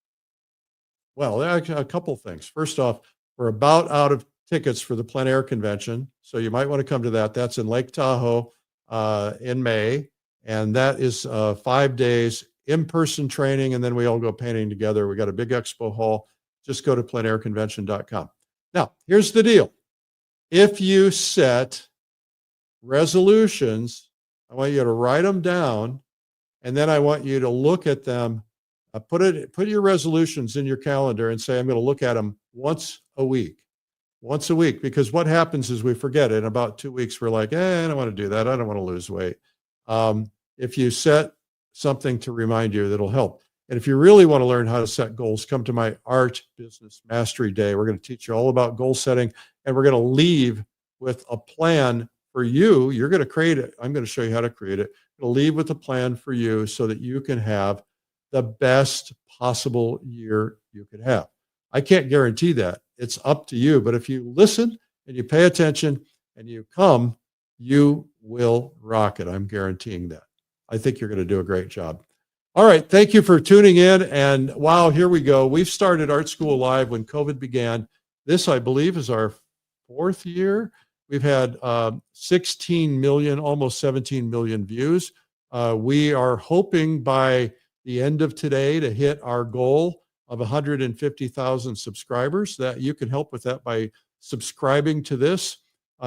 well, there are a couple things. First off, we're about out of tickets for the plein air convention, so you might want to come to that. That's in Lake Tahoe in May, and that is 5 days in-person training, and then we all go painting together. We got a big expo hall. Just go to pleinairconvention.com. Now, here's the deal. If you set resolutions, I want you to write them down, and then I want you to look at them. Put your resolutions in your calendar and say, I'm going to look at them once a week, because what happens is we forget it. In about 2 weeks, we're like, I don't want to do that. I don't want to lose weight. If you set something to remind you, that'll help. And if you really want to learn how to set goals, come to my Art Business Mastery Day. We're going to teach you all about goal setting, and we're going to leave with a plan for you. You're going to create it. I'm going to show you how to create it. We'll leave with a plan for you so that you can have the best possible year you could have. I can't guarantee that. It's up to you. But if you listen and you pay attention and you come, you will rock it. I'm guaranteeing that. I think you're going to do a great job. All right. Thank you for tuning in. And wow, here we go. We've started Art School Live when COVID began. This, I believe, is our 4th year. We've had 16 million, almost 17 million views. We are hoping by the end of today to hit our goal of 150,000 subscribers. That you can help with that by subscribing to this.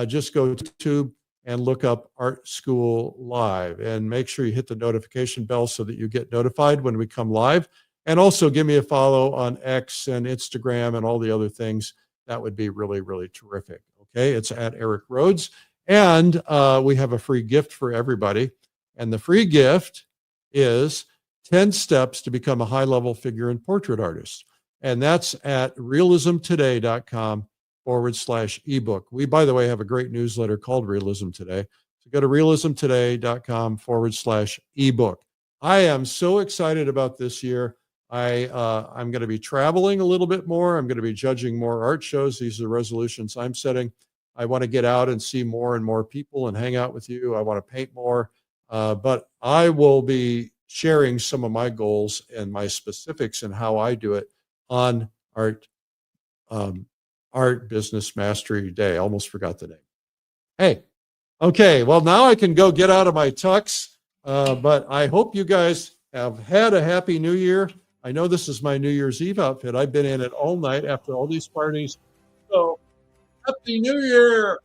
Just go to YouTube and look up Art School Live, and make sure you hit the notification bell so that you get notified when we come live. And also give me a follow on X and Instagram and all the other things. That would be really, really terrific. Okay, it's at Eric Rhodes. And we have a free gift for everybody. And the free gift is 10 steps to become a high-level figure and portrait artist. And that's at realismtoday.com/ebook. We, by the way, have a great newsletter called Realism Today. So go to realismtoday.com/ebook. I am so excited about this year. I'm going to be traveling a little bit more. I'm going to be judging more art shows. These are the resolutions I'm setting. I want to get out and see more and more people and hang out with you. I want to paint more. But I will be sharing some of my goals and my specifics and how I do it on Art Business Mastery Day. I almost forgot the name. Hey, okay. Well, now I can go get out of my tux. But I hope you guys have had a happy New Year. I know this is my New Year's Eve outfit. I've been in it all night after all these parties. So, Happy New Year!